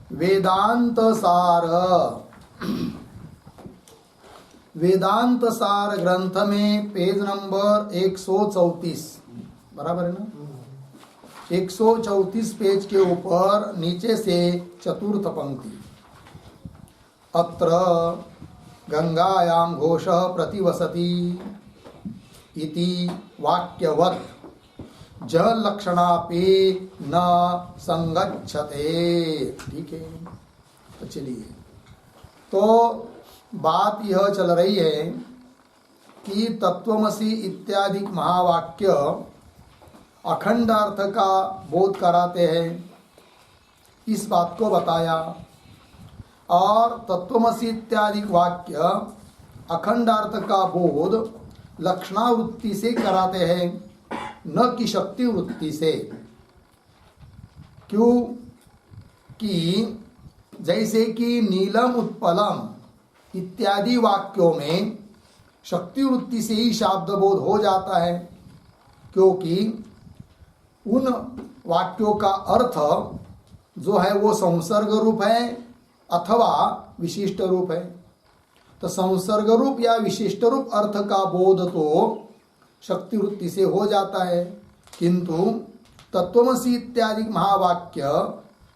वेदांत सार, वेदांत सार ग्रंथ में पेज नंबर 134, बराबर है ना? 134 पेज के ऊपर नीचे से चतुर्थ पंक्ति, अत्र गंगायां घोषः प्रतिवसति इति वाक्यवत् जल लक्षणापि न संगच्छते। ठीक है, तो चलिए, तो बात यह चल रही है कि तत्वमसि इत्यादि महावाक्य अखंड अर्थ का बोध कराते हैं, इस बात को बताया। और तत्वमसि इत्यादि वाक्य अखंड अर्थ का बोध लक्षणावृत्ति से कराते हैं, न कि शक्ति वृत्ति से। क्यों कि जैसे कि नीलम उत्पलम इत्यादि वाक्यों में शक्ति वृत्ति से ही शाब्द बोध हो जाता है, क्योंकि उन वाक्यों का अर्थ जो है वो संसर्ग रूप है अथवा विशिष्ट रूप है। तो संसर्ग रूप या विशिष्ट रूप अर्थ का बोध तो शक्ति वृत्ति से हो जाता है, किंतु तत्वमसि इत्यादि महावाक्य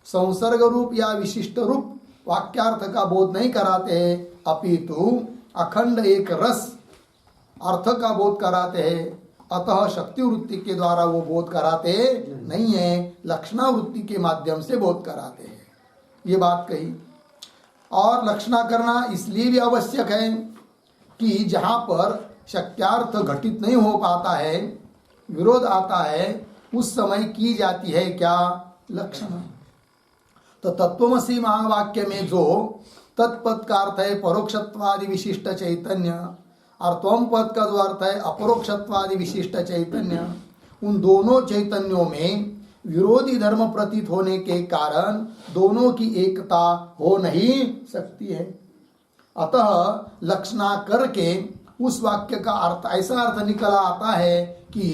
संसर्ग रूप या विशिष्ट रूप वाक्यार्थ का बोध नहीं कराते हैं, अपितु अखंड एक रस अर्थ का बोध कराते हैं। अतः शक्ति वृत्ति के द्वारा वो बोध कराते नहीं है, लक्षणा वृत्ति के माध्यम से बोध कराते हैं। ये बात कही। और लक्षणा करना इसलिए भी आवश्यक है कि जहाँ पर शक्यार्थ घटित नहीं हो पाता है, विरोध आता है, उस समय की जाती है क्या? लक्षणा। तो तत्वमसि महावाक्य में जो तत्पद का अर्थ है परोक्षत्वादि विशिष्ट चैतन्य और त्वम पद का जो अर्थ है अपरोक्षत्वादि विशिष्ट चैतन्य, उन दोनों चैतन्यों में विरोधी धर्म प्रतीत होने के कारण दोनों की एकता हो नहीं सकती है। अतः लक्षणा करके उस वाक्य का अर्थ ऐसा अर्थ निकला आता है कि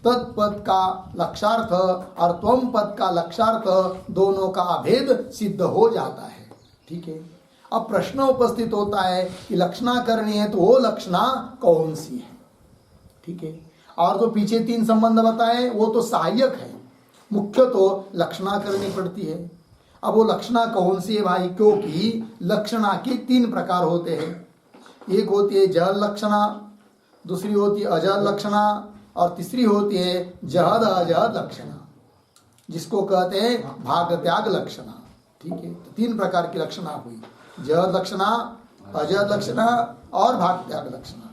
तत्पद का लक्षार्थ और त्वम पद का लक्षार्थ दोनों का अभेद सिद्ध हो जाता है। ठीक है, अब प्रश्न उपस्थित होता है कि लक्षणा करनी है तो वो लक्षणा कौन सी है? ठीक है, और जो पीछे तीन संबंध बताए वो तो सहायक है, मुख्य तो लक्षणा करनी पड़ती है। अब वो लक्षणा कौन सी है भाई? क्योंकि लक्षणा के तीन प्रकार होते हैं। एक होती है जल लक्षणा, दूसरी होती है अजल लक्षणा और तीसरी होती है जहद अजहद लक्षणा, जिसको कहते हैं भाग त्याग लक्षणा। ठीक है, तो तीन प्रकार की लक्षणा हुई, जहद लक्षणा, अजहद लक्षणा और भाग त्याग लक्षणा।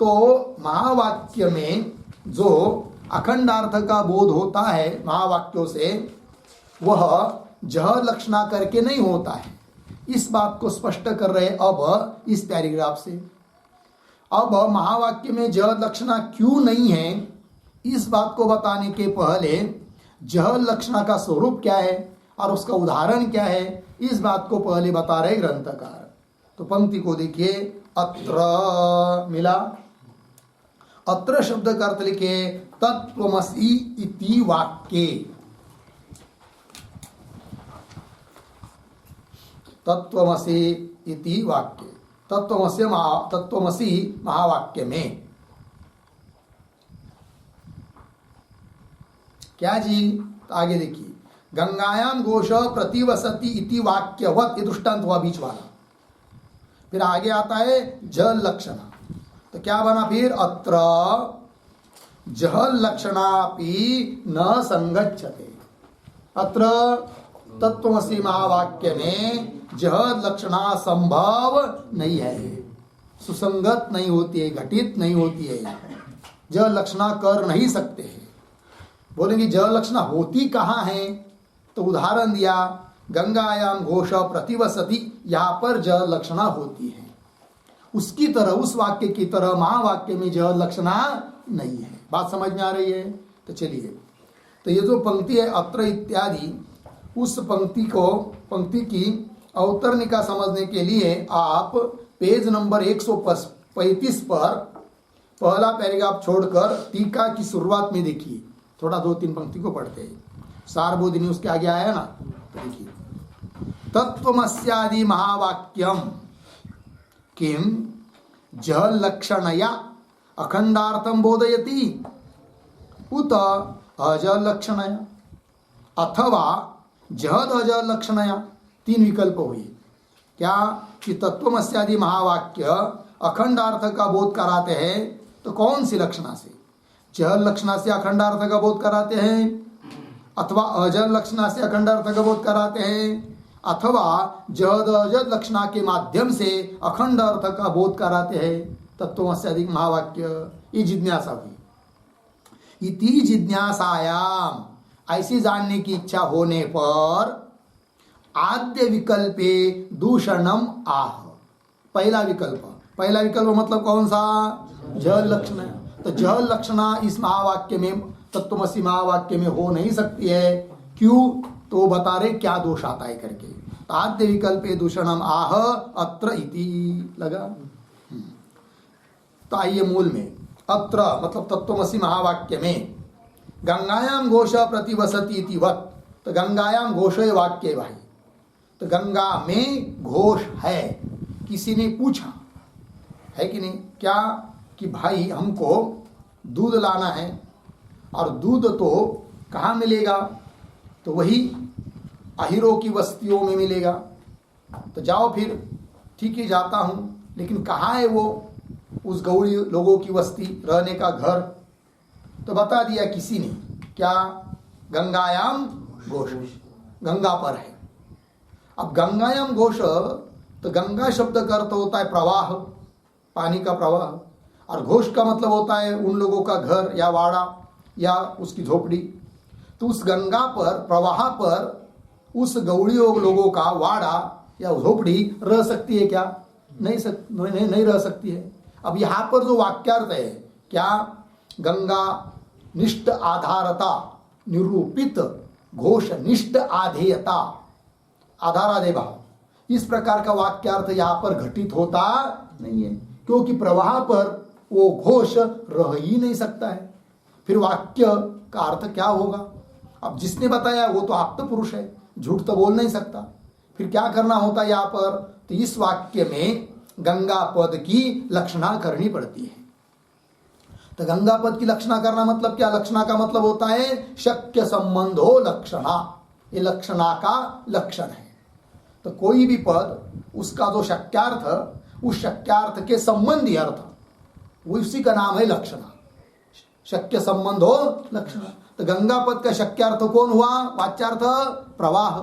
तो महावाक्य में जो अखंडार्थ का बोध होता है महावाक्यों से, वह जहद लक्षणा करके नहीं होता है। इस बात को स्पष्ट कर रहे अब इस पैराग्राफ से। अब महावाक्य में जहद लक्षणा क्यों नहीं है, इस बात को बताने के पहले जहद लक्षणा का स्वरूप क्या है और उसका उदाहरण क्या है, इस बात को पहले बता रहे ग्रंथकार। तो पंक्ति को देखिए, अत्र मिला, अत्र शब्द का अर्थ लिखे तत्वमसि इति वाक्ये, तत्वमसि इति वाक्य, तत्वमसि महावाक्य में क्या जी? तो आगे देखिए, गंगायाम घोष प्रतिवसति इति वाक्यवत, ये दृष्टांत हुआ बीच वाला। फिर आगे आता है जल लक्षणा, तो क्या बना फिर? अत्र जल लक्षणापि न संगच्छते। अत्र तत्वमसि महावाक्य में जहद लक्षणा संभव नहीं है, सुसंगत नहीं होती है, घटित नहीं होती है, जल लक्षणा कर नहीं सकते हैं। बोलेंगे जल लक्षणा होती कहाँ है? तो उदाहरण दिया, गंगायाम घोष प्रतिवसति, यहाँ पर जल लक्षणा होती है। उसकी तरह, उस वाक्य की तरह महावाक्य में जल लक्षणा नहीं है। बात समझ में आ रही है? तो चलिए, तो ये जो पंक्ति है अत्र इत्यादि, उस पंक्ति की अवतरणिका समझने के लिए आप पेज नंबर 135 पर पहला पैराग्राफ छोड़कर टीका की शुरुआत में देखिए, थोड़ा 2-3 पंक्ति को पढ़ते हैं। सारबोधिनी उसके आगे आया ना, तो देखिए, तत्वमस्यादि महावाक्यम किम जल लक्षणया अखंडार्थम बोधयति उत अजल लक्षणया अथवा जहद अजल लक्षणया। तीन विकल्प हुए क्या कि तत्वमस्यादि महावाक्य अखंडार्थ का बोध कराते हैं तो कौन सी लक्षणा से? जहद लक्षणा से अखंडार्थ का बोध कराते हैं, अथवा अजल लक्षणा से अखंडार्थ का बोध कराते हैं, अथवा जहद अजल लक्षणा के माध्यम से अखंड अर्थ का बोध कराते हैं तत्वमस्यादि महावाक्य। ये जिज्ञासा हुई। इति जिज्ञासायाम, ऐसी जानने की इच्छा होने पर आद्य विकल्पे दूषणम आह। पहला विकल्प मतलब कौन सा? जल लक्षण। तो जल लक्षणा इस महावाक्य में, तत्वमसि महावाक्य में हो नहीं सकती है। क्यों? तो बता रहे क्या दोष आता है करके। आद्य विकल्पे दूषणम आह अत्र इति लगा। तो आइए मूल में, अत्र मतलब तत्वमसि महावाक्य में गंगायाम घोष प्रतिवसति इति वत्। तो गंगायाम घोष वाक्य भाई, तो गंगा में घोष है। किसी ने पूछा है कि नहीं क्या कि भाई हमको दूध लाना है और दूध तो कहाँ मिलेगा? तो वही अहिरों की बस्तियों में मिलेगा। तो जाओ फिर, ठीक है जाता हूँ, लेकिन कहाँ है वो उस गौड़ी लोगों की बस्ती, रहने का घर? तो बता दिया किसी ने क्या? गंगायाम घोष, गंगा पर है। अब गंगायाम घोष, तो गंगा शब्द का अर्थ होता है प्रवाह, पानी का प्रवाह, और घोष का मतलब होता है उन लोगों का घर या वाड़ा या उसकी झोपड़ी। तो उस गंगा पर, प्रवाह पर उस गौड़ी लोगों का वाड़ा या झोपड़ी रह सकती है क्या? नहीं रह सकती है। अब यहाँ पर जो वाक्यार्थ है क्या? गंगा निष्ठ आधारता निरूपित घोष निष्ठ आधेयता, आधाराधेय भाव, इस प्रकार का वाक्यार्थ यहाँ पर घटित होता नहीं है, क्योंकि प्रवाह पर वो घोष रह ही नहीं सकता है। फिर वाक्य का अर्थ क्या होगा? अब जिसने बताया वो तो आप्त पुरुष है, झूठ तो बोल नहीं सकता। फिर क्या करना होता है यहाँ पर? तो इस वाक्य में गंगा पद की लक्षणा करनी पड़ती है। तो गंगा पद की लक्षणा करना मतलब क्या? लक्षणा का मतलब होता है शक्य संबंधो लक्षणा। ये लक्षणा का लक्षण है। तो कोई भी पद, उसका जो शक्यार्थ, उस शक्यार्थ के संबंधी अर्थ, उसी का नाम है लक्षणा। शक्य संबंधो लक्षणा। तो गंगा पद का शक्यार्थ कौन हुआ? वाच्यार्थ प्रवाह,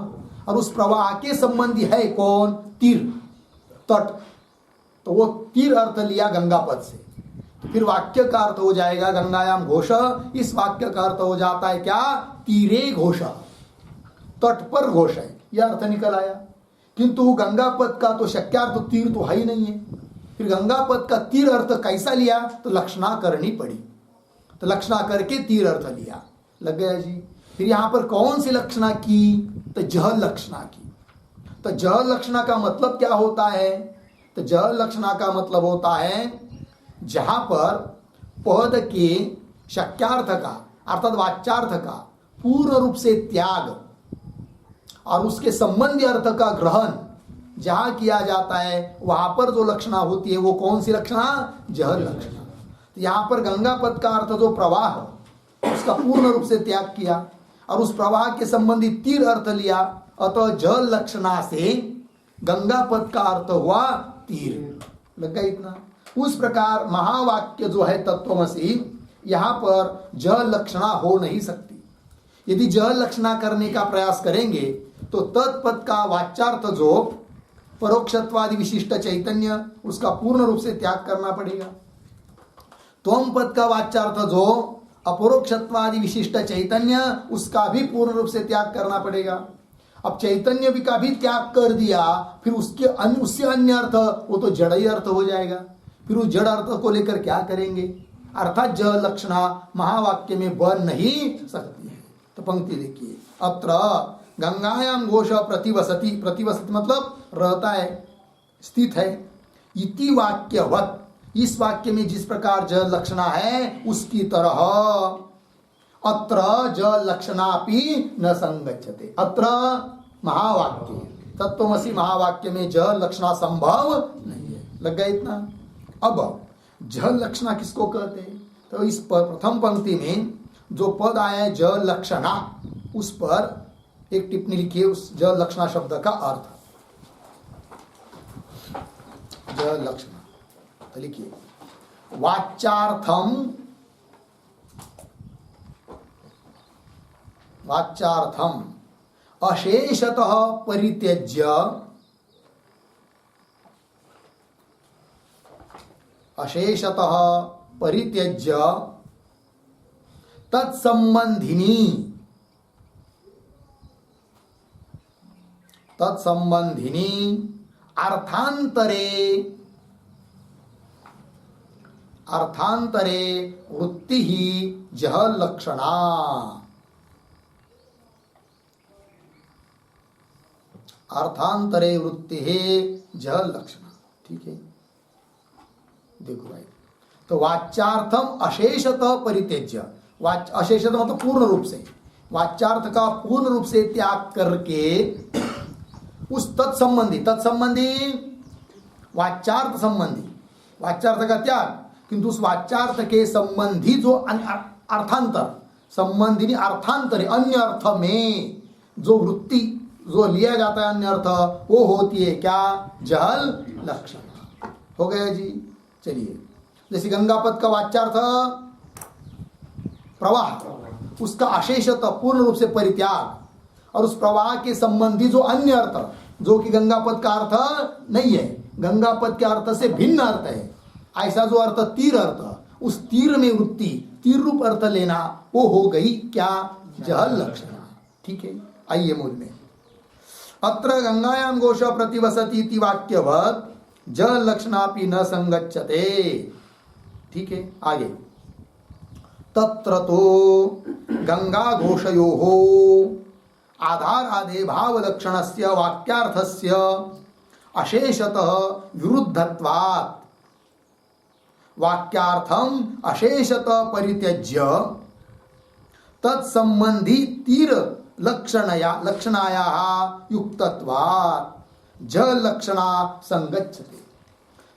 और उस प्रवाह के संबंधी है कौन? तीर, तट। तो वो तीर अर्थ लिया गंगा पद से। तो फिर वाक्य का अर्थ हो जाएगा गंगायाम घोष। इस वाक्य का अर्थ हो जाता है क्या? तीरे घोष, तट पर घोष है, यह अर्थ निकल आया। किंतु गंगा पद का तो शक्यार्थ तीर तो है ही नहीं है। फिर गंगा पद का तीर अर्थ कैसा लिया? तो लक्षणा करनी पड़ी। तो लक्षणा करके तीर अर्थ लिया। लग गया जी। फिर यहां पर कौन सी लक्षणा की? तो जह लक्षणा की। तो जह लक्षणा का मतलब क्या होता है? तो जह लक्षणा का मतलब होता है जहां पर पद के शक्यार्थ का अर्थात वाच्यार्थ का पूर्ण रूप से त्याग और उसके संबंधी अर्थ का ग्रहण जहां किया जाता है, वहां पर जो लक्षणा होती है वो कौन सी लक्षणा? जह लक्षणा। तो यहां पर गंगा पद का अर्थ जो प्रवाह, उसका पूर्ण रूप से त्याग किया और उस प्रवाह के संबंधी तीर अर्थ लिया, अतः जल लक्षणा से गंगा पद का अर्थ हुआ तीर। लग गया इतना। उस प्रकार महावाक्य जो है तत्वमसि, यहां पर जल लक्षणा हो नहीं सकती। यदि जल लक्षणा करने का प्रयास करेंगे तो तत्पद का वाच्यार्थ जो परोक्षत्वादि विशिष्ट चैतन्य, उसका पूर्ण रूप से त्याग करना पड़ेगा। त्वम पद का वाच्यार्थ जो अपरोक्षत्वादि विशिष्ट चैतन्य, उसका भी पूर्ण रूप से त्याग करना पड़ेगा। अब चैतन्य भी का भी त्याग कर दिया, फिर उससे अन्य अर्थ, वो तो जड़ ही अर्थ हो जाएगा। फिर उस जड़ अर्थ को लेकर क्या करेंगे? अर्थात जल लक्षणा महावाक्य में बन नहीं सकती है। तो पंक्ति देखिए, अत्र गंगायाम घोष प्रतिवसति, प्रतिवसति मतलब रहता है, स्थित है। इति वाक्यवत, इस वाक्य में जिस प्रकार जल लक्षणा है उसकी तरह अत्र जल लक्षणापि न संगच्छते। अत्र महावाक्य तत्वमसी महावाक्य में जल लक्षणा संभव नहीं है। लग गया इतना। अब जल लक्षणा किसको कहते हैं? तो इस प्रथम पंक्ति में जो पद आया है जल लक्षणा, उस पर एक टिप्पणी लिखिए उस जल लक्षणा शब्द का अर्थ। जल लक्षणा तो लिखिए वाच्यार्थम अशेषतः परित्यज्य तत्संबंधिनी अर्थांतरे वृत्ति ही जह लक्षणा। अर्थांतरे वृत्ति है जह लक्षणा। ठीक है, देखो भाई, तो वाच्यार्थम अशेषतः परित्यज्य, अशेषतः मतलब पूर्ण रूप से, वाच्यार्थ का पूर्ण रूप से त्याग करके उस तत्संबंधी वाच्यार्थ संबंधी, वाच्यार्थ का त्याग, किंतु उस वाच्यार्थ के संबंधी जो अर्थांतर, संबंधी अर्थांतरे अन्य अर्थ में जो वृत्ति जो लिया जाता है अन्य अर्थ, वो होती है क्या? जल लक्षण। हो गया जी। चलिए, जैसे गंगापद का वाच्यार्थ प्रवाह, उसका अशेषतः पूर्ण रूप से परित्याग, और उस प्रवाह के संबंधी जो अन्य अर्थ जो कि गंगापद का अर्थ नहीं है, गंगापद के अर्थ से भिन्न अर्थ है, ऐसा जो अर्थ तीर अर्थ, उस तीर में वृत्ति, तीर रूप अर्थ लेना, वो हो गई क्या? जल लक्षण। ठीक है, आइए मूल में। अत्र गंगायां घोष प्रतिवसति इति वाक्यवत् जल लक्षणापि न संगच्छते। ठीक है, आगे। तत्र तो गंगा घोषयोः आधारादे भाव लक्षणस्य वाक्यार्थस्य अशेषतः विरुद्धत्वात् वाक्यार्थम अशेषतः परित्यज्य तत्संबंधी तीर लक्षणाया युक्तत्वात् जल लक्षणा संगच्छते।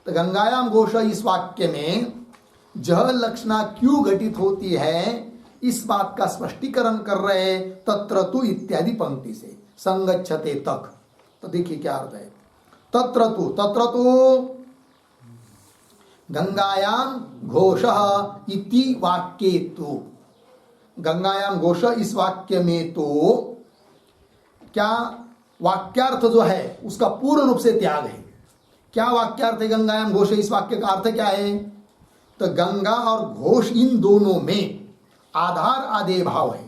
तो गंगायाम घोष इस वाक्य में जल लक्षणा क्यों घटित होती है, इस बात का स्पष्टीकरण कर रहे तत्र तु इत्यादि पंक्ति से, संगच्छते तक। तो देखिए क्या अर्थ है। तत्र तु गंगायाम घोष इति वाक्ये तु, गंगायाम घोष इस वाक्य में तो क्या वाक्यार्थ जो है उसका पूर्ण रूप से त्याग है। क्या वाक्यार्थ है गंगायाम घोष? इस वाक्य का अर्थ क्या है? तो गंगा और घोष इन दोनों में आधार आदे भाव है,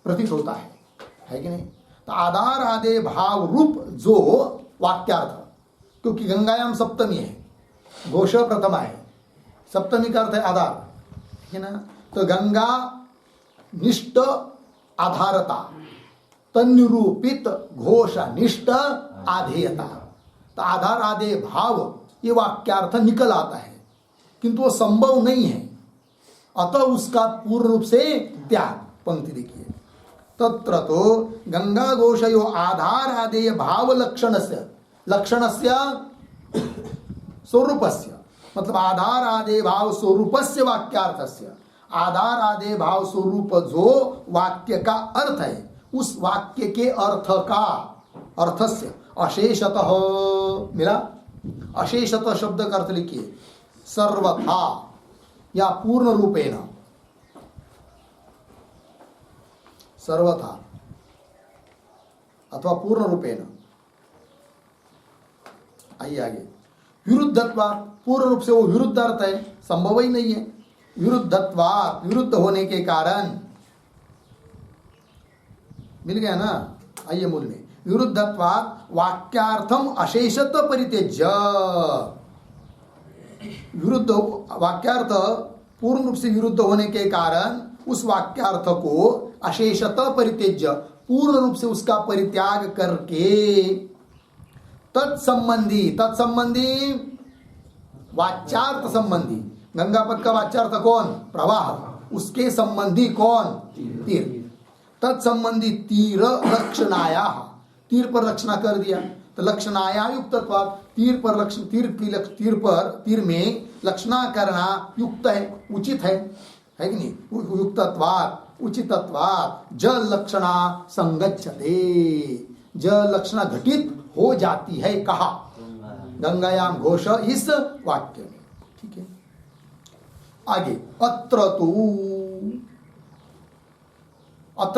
प्रतीत होता है कि नहीं? तो आधार आदे भाव रूप जो वाक्यार्थ, क्योंकि गंगायाम सप्तमी है, घोष प्रथमा है, सप्तमी का अर्थ है आधार, है ना? तो गंगा निष्ठ आधारता, तन्निरूपित घोष निष्ठ आधेयता, तो आधार आदे भाव ये वाक्यार्थ निकल आता है, किंतु वो संभव नहीं है, अतः उसका पूर्ण रूप से त्याग। पंक्ति देखिए, तत्र तो गंगा घोषयो आधार आदेय भाव लक्षणस्य स्वरूपस्य, मतलब आधार आदे भाव स्वरूपस्य वाक्यार्थस्य, आधार आदे भाव स्वरूप जो वाक्य का अर्थ है, उस वाक्य के अर्थ का, अर्थस्य अशेषतः मिला। अशेषतः शब्द का अर्थ लिखिए सर्वथा या पूर्ण रूपेण, सर्वथा अथवा पूर्ण रूपेण। आइए आगे। विरुद्धत्वात्, पूर्ण रूप से वो विरुद्ध अर्थ है, संभव ही नहीं है। विरुद्धत्वात्, विरुद्ध होने के कारण, मिल गया ना? आइए मूल में। विरुद्धत्वात् वाक्यार्थम अशेषत परित्यज्य, विरुद्ध वाक्यार्थ पूर्ण रूप से विरुद्ध होने के कारण उस वाक्यार्थ को अशेषत परित्यज्य, पूर्ण रूप से उसका परित्याग करके तत्संबंधी वाच्यार्थ संबंधी, गंगापद का वाच्यार्थ कौन? प्रवाह, उसके संबंधी कौन? तीर। तत्संबंधी तीर लक्षणाया, तीर पर लक्षणा कर दिया तो लक्षणाया युक्तत्वात्, तीर पर लक्षण, तीर में लक्षणा करना युक्त है, उचित है कि नहीं? युक्तत्वात् उचितत्वात् जल लक्षणा संगच्छते, जल लक्षणा घटित हो जाती है। कहा? गंगायाम घोष, इस वाक्य में। ठीक है, आगे अत्र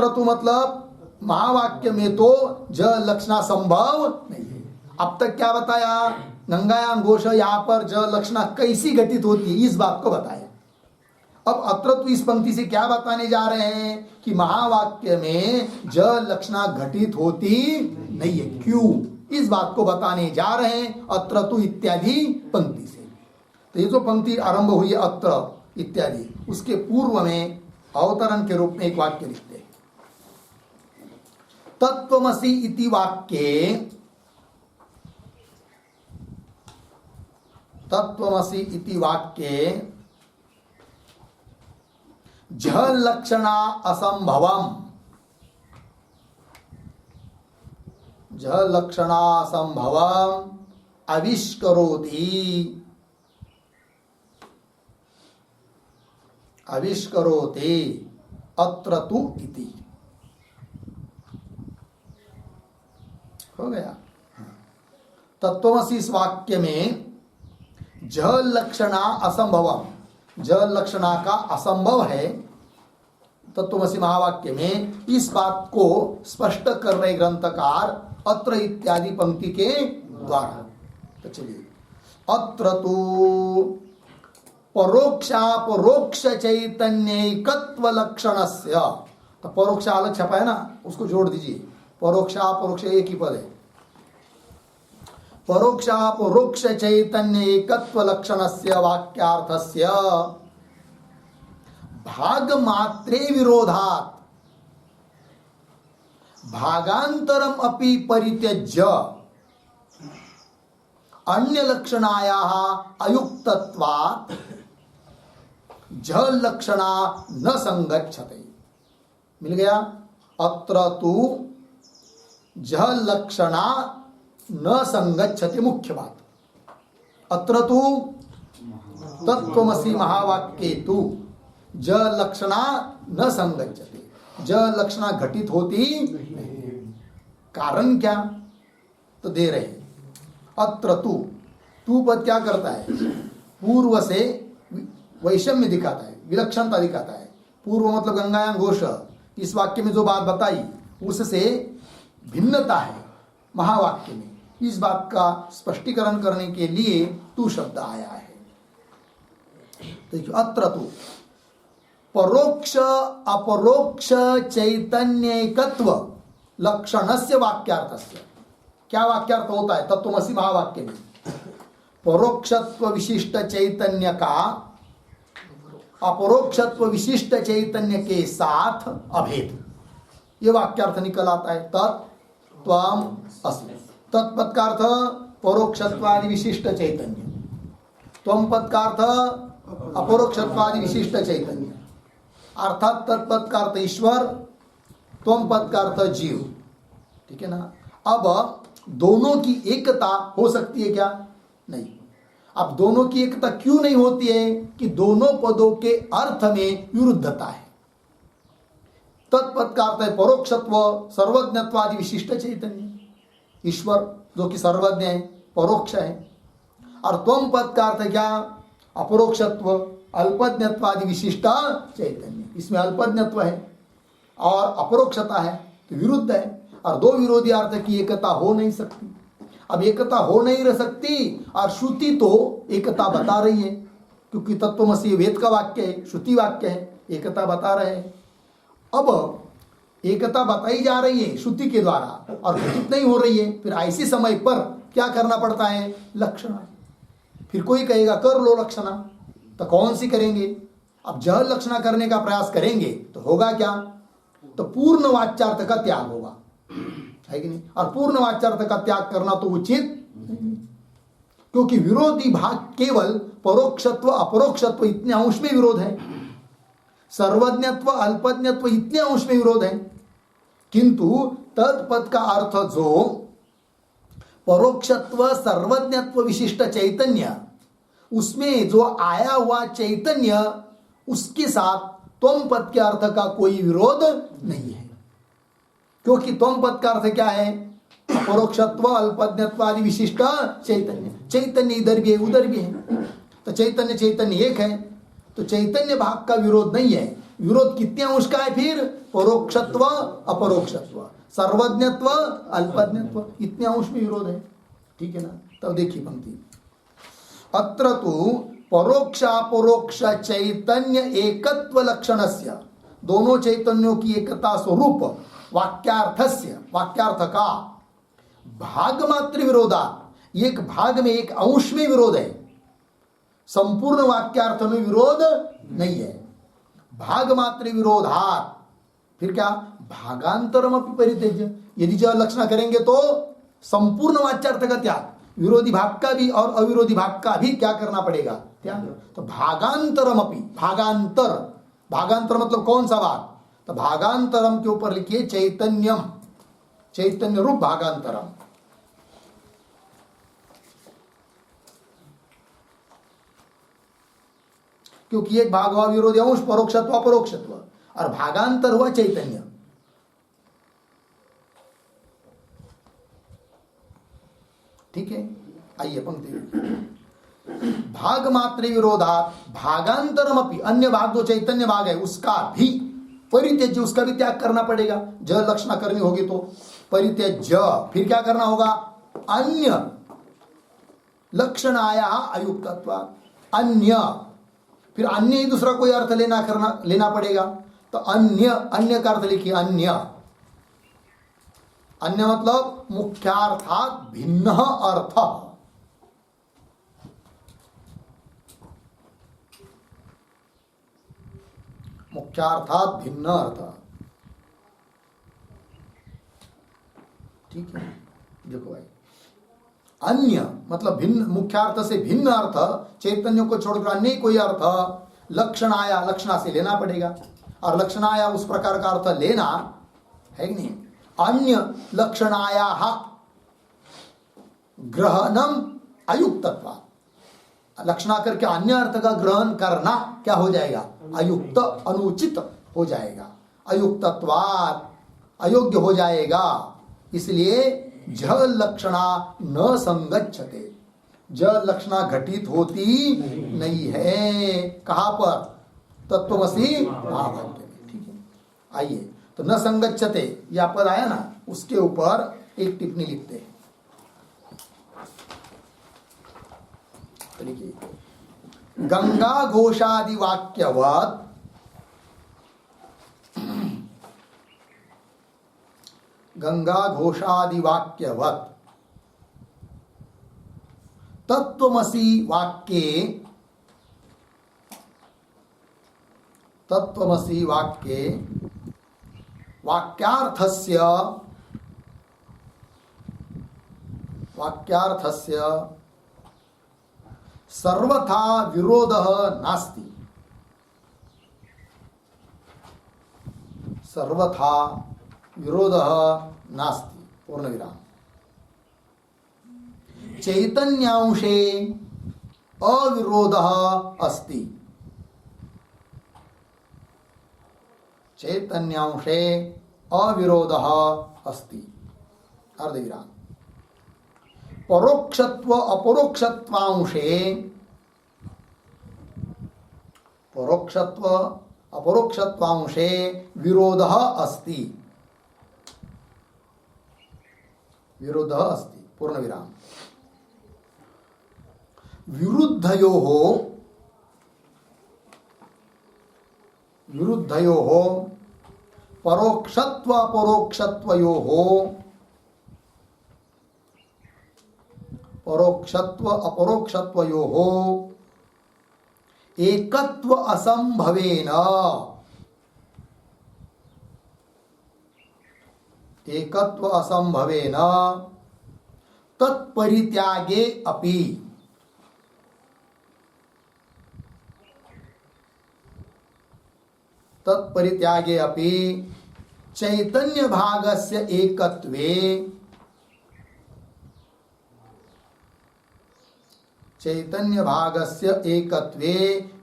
तु मतलब महावाक्य में तो जल लक्षणा संभव नहीं है। अब तक क्या बताया? गंगायाम घोष, यहां पर जल लक्षणा कैसी घटित होती है इस बात को बताया। अब अत्र तु इस पंक्ति से क्या बताने जा रहे हैं कि महावाक्य में जल लक्षणा घटित होती नहीं है। क्यों? इस बात को बताने जा रहे हैं अत्र तु इत्यादि पंक्ति से। तो ये जो पंक्ति आरंभ हुई है अत्र इत्यादि, उसके पूर्व में अवतरण के रूप में एक वाक्य लिखते हैं। तत्त्वमसि इति वाक्ये, तत्त्वमसि इति वाक्ये जल लक्षणा असंभवम, जल लक्षणा असंभवम आविष्करोति, आविष्करोति अत्र तु इति। हो गया। तत्त्वमसि इस वाक्य में जल लक्षणा असंभवम, जल लक्षणा का असंभव है तत्त्वमसि महावाक्य में, इस बात को स्पष्ट कर रहे ग्रंथकार अत्र इत्यादि पंक्ति के द्वारा। तो चलिए, अत्र तु परोक्षापरोक्ष चैतन्यैकत्व लक्षणस्य, तो परोक्ष अलग छपा है ना, उसको जोड़ दीजिए। परोक्षापरोक्ष एक ही पद है। परोक्षापरोक्ष चैतन्यैकत्व लक्षणस्य वाक्यार्थस्य भाग मात्रे विरोधात् भागांतरम अपि परित्यज्य अन्य लक्षणायाः अयुक्तत्वात् जल लक्षणा न संगच्छते। मिल गया? अत्र तु जल लक्षणा न संगच्छते, मुख्य बात। अत्र तु तत्त्वमसि महावाक्ये तु जल लक्षणा न संगच्छते, जल लक्षणा घटित होती नहीं। कारण क्या? तो दे रहे हैं। अत्र तू पद क्या करता है? पूर्व से वैषम्य दिखाता है, विलक्षणता दिखाता है। पूर्व मतलब गंगायाम घोष, इस वाक्य में जो बात बताई उससे भिन्नता है महावाक्य में। इस बात का स्पष्टीकरण करने के लिए तू शब्द आया है। देखिए, अत्र तू परोक्ष अपरोक्ष चैतन्यैकत्व लक्षणस्य वाक्यार्थस्य, क्या वाक्यार्थ होता है तत्त्वमसि महावाक्य में? परोक्षत्व विशिष्ट चैतन्य का अपरोक्षत्व विशिष्ट चैतन्य के साथ अभेद, ये वाक्यार्थ निकल आता है। तत्त्वम असि, तत्पद का अर्थ परोक्षत्वादि विशिष्ट चैतन्य, त्वम पद का अर्थ अपरोक्षत्वादि विशिष्ट चैतन्य, अर्थात तत्पद का अर्थ ईश्वर, त्वम पद का अर्थ जीव। ठीक है ना? अब दोनों की एकता हो सकती है क्या? नहीं। अब दोनों की एकता क्यों नहीं होती है? कि दोनों पदों के अर्थ में विरुद्धता है। तत्पद का अर्थ है परोक्षत्व सर्वज्ञत्वादि विशिष्ट चैतन्य, ईश्वर जो कि सर्वज्ञ है, परोक्ष है। और त्वम पद का अर्थ क्या? अपरोक्षत्व अल्पज्ञत्वादि विशिष्ट चैतन्य, इसमें अल्पज्ञत्व है और अपरोक्षता है, तो विरुद्ध है। और दो विरोधी अर्थ की एकता हो नहीं सकती। अब एकता हो नहीं रह सकती और श्रुति तो एकता बता रही है, क्योंकि तत्त्वमसि वेद का वाक्य है, श्रुति वाक्य है, एकता बता रहे हैं। अब एकता बताई जा रही है श्रुति के द्वारा और घटित नहीं हो रही है, फिर ऐसे समय पर क्या करना पड़ता है? लक्षणा। फिर कोई कहेगा कर लो लक्षणा, तो कौन सी करेंगे? अब जल लक्षणा करने का प्रयास करेंगे तो होगा क्या? तो पूर्ण वाच्यार्थ का त्याग होगा, है कि नहीं? और पूर्ण वाच्यार्थ का त्याग करना तो उचित नहीं, क्योंकि विरोधी भाग केवल परोक्षत्व अपरोक्षत्व इतने अंश में विरोध है, सर्वज्ञत्व अल्पज्ञत्व इतने अंश में विरोध है, किंतु तत्पद का अर्थ जो परोक्षत्व सर्वज्ञत्व विशिष्ट चैतन्य, उसमें जो आया हुआ चैतन्य, उसके साथ त्वम पद के अर्थ का कोई विरोध नहीं है। क्योंकि त्वम पद का अर्थ क्या है? अपरोक्षत्व अल्पज्ञत्व आदि विशिष्ट चैतन्य। चैतन्य इधर भी है उधर भी है, तो चैतन्य चैतन्य एक है, तो चैतन्य भाग का विरोध नहीं है। विरोध कितने अंश का है फिर? परोक्षत्व अपरोक्षत्व, सर्वज्ञत्व अल्पज्ञत्व, इतने अंश में विरोध है। ठीक है ना? तब देखिए पंक्ति, अत्र तु परोक्षापरोक्ष चैतन्य एकत्व लक्षणस्य, दोनों चैतन्यों की एकता स्वरूप वाक्यार्थस्य, वाक्यार्थ का भाग मात्र विरोधा, एक भाग में एक अंश में विरोध है, संपूर्ण वाक्यार्थ में विरोध नहीं है। भाग मात्र विरोधात, फिर क्या? भागांतरम अपि परित्यज्य, यदि जो लक्षण करेंगे तो संपूर्ण वाच्यार्थ का त्याग, विरोधी भाग का भी और अविरोधी भाग का भी क्या करना पड़ेगा? त्याग। तो भागांतरम अपि, भागांतर, भागांतर मतलब कौन सा भाग? तो भागांतरम के ऊपर लिखिए चैतन्यम, चैतन्य रूप भागांतरम। क्योंकि एक भाग हुआ विरोधी अंश परोक्षत्व अपरोक्षत्व, और भागांतर हुआ चैतन्य। ठीक है, आइए पंक्ति, भाग मात्र विरोधात भागांतरम अपि, अन्य भाग जो चैतन्य भाग है उसका भी परित्यज्य, उसका भी त्याग करना पड़ेगा। ज लक्षणा करनी होगी तो परित्यज्य, फिर क्या करना होगा? अन्य लक्षणाया अयुक्तत्व, अन्य, फिर अन्य ही दूसरा कोई अर्थ लेना पड़ेगा। तो अन्य, अन्य का अर्थ लिखिए अन्य, अन्य मतलब मुख्यार्थात भिन्न अर्थ, मुख्यार्थात भिन्न अर्थ। ठीक है, देखो भाई, अन्य मतलब भिन्न, मुख्यार्थ से भिन्न अर्थ, चैतन्य को छोड़कर अन्य कोई अर्थ लक्षणाया, लक्षणा से लेना पड़ेगा, और लक्षणाया उस प्रकार का अर्थ लेना है कि नहीं? अन्य लक्षणाया ग्रहणम अयुक्तत्व, लक्षणा करके अन्य अर्थ का ग्रहण करना क्या हो जाएगा? अयुक्त, अनुचित हो जाएगा, अयुक्तत्वात्, अयोग्य हो जाएगा। इसलिए ज लक्षणा न संगच्छते, ज लक्षणा घटित होती नहीं है। कहां पर? तत्वमसि महावाक्य में। ठीक है, आइए, तो न संगच्छते या पद आया ना, उसके ऊपर एक टिप्पणी लिखते हैं। गंगा घोषादि वाक्यवत गंगा घोषादि वाक्यवत तत्वमसि वाक्ये, तत्वमसि वाक्ये वाक्यार्थस्य, वाक्यार्थस्य सर्वथा विरोधः नास्ति, सर्वथा विरोधः नास्ति, पूर्ण विराम। चैतन्यांशे अविरोधः अस्ति, चैतन्यांशे अविरोधः अस्ति, अर्धविराम। परोक्षत्व अपरोक्षत्वांशे, परोक्षत्व अपरोक्षत्वांशे विरोधः अस्ति, विरोधः अस्ति, पूर्ण विराम। विरुद्धयोः, विरुद्धयोः परोक्षत्व अपरोक्षत्वयोः, परोक्षत्व अपरोक्षत्वयोः एकत्व असंभवेन, एकत्व असंभवेन तत्परित्यागे अपि, तत्परित्यागे अपि चैतन्य भागस्य एकत्वे चैतन्य भागस्य एकत्वे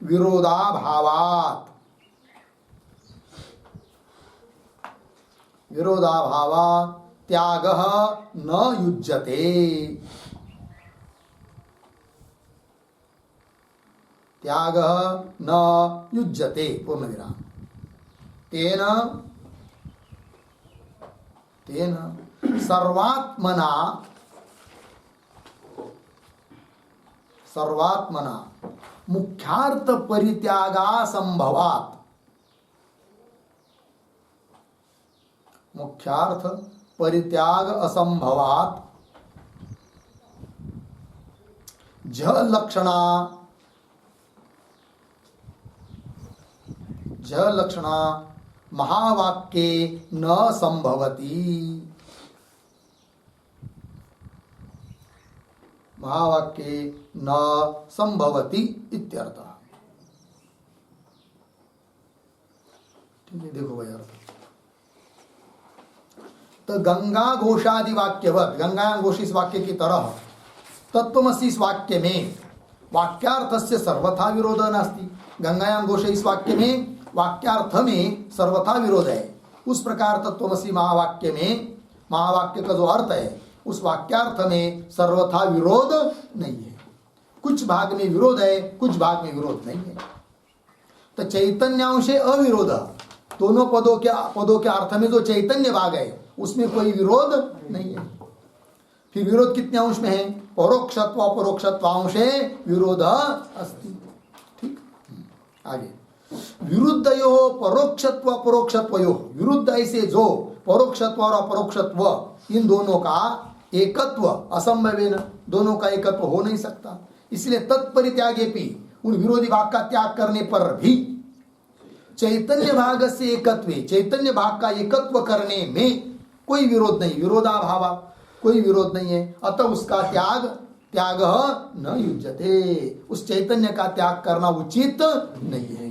विरोधाभावात् त्यागः न युज्यते। त्यागः न युज्यते पूर्ण विराम। तेन सर्वात्मना मुख्यार्थ परित्यागा संभवात् मुख्यार्थ परित्याग असंभवात् झ लक्षणा महावाक्ये न संभवति। महावाक्ये न संभवति इत्यर्थः। ठीक है, देखो भाई अर्थ। तो गंगा घोषादि वाक्यवत, गंगायाम घोष इस वाक्य की तरह तत्वमसि इस वाक्य में वाक्यार्थस्य सर्वथा विरोध नास्ति। गंगायाम घोष इस वाक्य में वाक्यार्थ में सर्वथा विरोध है। उस प्रकार तत्वमसि महावाक्य में, महावाक्य का जो अर्थ है उस वाक्यार्थ में सर्वथा विरोध नहीं है। कुछ भाग में विरोध है, कुछ भाग में विरोध नहीं है। तो चैतन्यांशे अविरोध, दोनों पदों के अर्थ में जो चैतन्य भाग है उसमें कोई विरोध नहीं है। फिर विरोध कितने अंश में है? परोक्षत्व अपरोक्षत्वांशे विरोध अस्ति। ठीक, आगे विरुद्धयो परोक्षत्व अपरोक्षत्वयो, विरुद्ध ऐसे जो परोक्षत्व और अपरोक्षत्व इन दोनों का एकत्व असंभवेन, दोनों का एकत्व हो नहीं सकता। इसलिए तत्परित्यागे भी, उन विरोधी भाग का त्याग करने पर भी चैतन्य भाग से एकत्व, चैतन्य भाग का एकत्व करने में कोई विरोध नहीं, विरोधाभाव, कोई विरोध नहीं है। अतः उसका त्याग न युज्यते, उस चैतन्य का त्याग करना उचित नहीं है।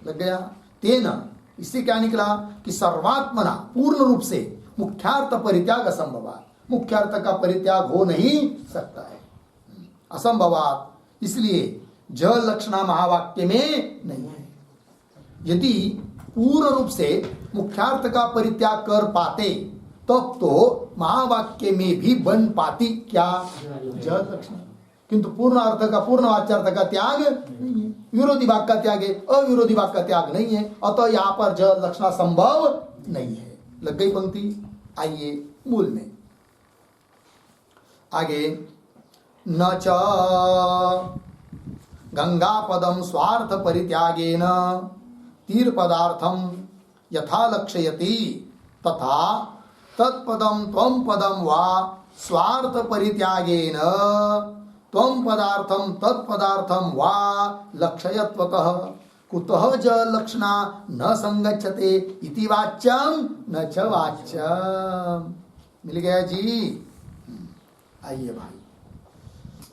लग गया? तेना, इससे क्या निकला कि सर्वात्मना पूर्ण रूप से मुख्यार्थ परित्याग असंभवात, मुख्यार्थ का परित्याग हो नहीं सकता है, असंभवात। इसलिए ज लक्षणा महावाक्य में नहीं है। यदि पूर्ण रूप से मुख्यार्थ का परित्याग कर पाते तब तो महावाक्य में भी बन पाती क्या ज लक्षण, किंतु पूर्ण अर्थ का, पूर्ण वाच्यार्थ का त्याग नहीं है। विरोधी भाग का त्याग है, अविरोधी भाग का त्याग नहीं है। अतः यहाँ पर ज लक्षणा संभव नहीं है। लग गई पंक्ति? आइए मूल में आगे। न च गंगा पदम स्वार्थ परित्यागेन तीर पदार्थम यथा लक्षयति तथा तत्पदम त्वं पदम वा स्वार्थ परित्यागेन त्वं पदार्थम तत्पदार्थम वा लक्षयत्वतः कुतः ज लक्षणा न संगच्छते इति वाच्यम न च वाच्यम। मिल गया जी? आइए भाई,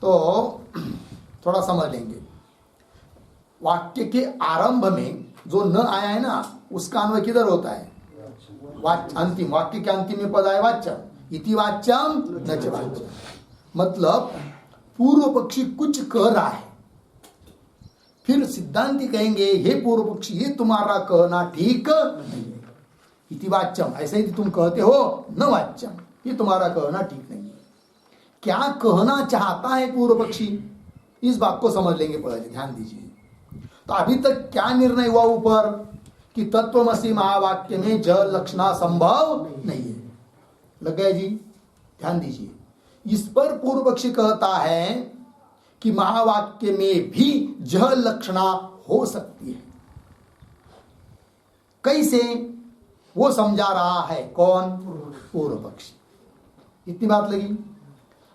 तो थोड़ा समझ लेंगे। वाक्य के आरंभ में जो न आया है ना, उसका अन्वय किधर होता है? अंतिम, वाक्य के अंतिम में पद आए वाच्यम, इति वाच्यम न च वाच्यम। मतलब पूर्व पक्षी कुछ कह रहा है, फिर सिद्धांती कहेंगे हे पूर्व पक्षी, ये तुम्हारा कहना ठीक नहीं है। इति वाच्यम, ऐसे ही तुम कहते हो, न वाच्यम, ये तुम्हारा कहना ठीक नहीं है। क्या कहना चाहता है पूर्व पक्षी, इस बात को समझ लेंगे पहले, ध्यान दीजिए। तो अभी तक क्या निर्णय हुआ ऊपर कि तत्वमसि महावाक्य में ज लक्षणा संभव नहीं है। लग गया जी? ध्यान दीजिए। इस पर पूर्व पक्षी कहता है कि महावाक्य में भी ज लक्षणा हो सकती है। कैसे? वो समझा रहा है कौन? पूर्व पक्षी। इतनी बात लगी।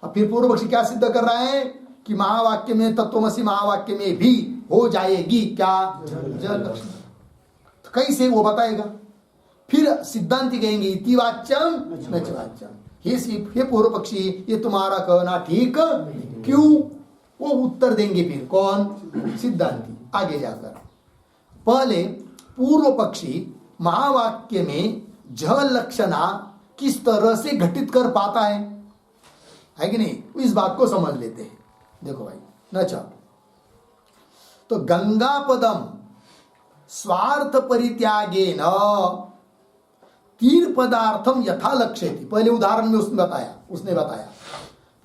अब फिर पूर्व पक्षी क्या सिद्ध कर रहा है कि महावाक्य में, तत्वमसि महावाक्य में भी हो जाएगी क्या ज लक्षणा। तो कैसे वो बताएगा। फिर सिद्धांति कहेंगे इति वाच्यम न च वाच्यम। हे पूर्व पक्षी, ये तुम्हारा कहना ठीक क्यों? वो उत्तर देंगे फिर कौन? सिद्धांति। आगे जाकर पहले पूर्व पक्षी महावाक्य में जह लक्षणा किस तरह से घटित कर पाता है कि नहीं, इस बात को समझ लेते हैं। देखो भाई, न चाह तो गंगा पदम स्वार्थ परित्यागे न तीर पदार्थम यथा लक्ष्यति। पहले उदाहरण में उसने बताया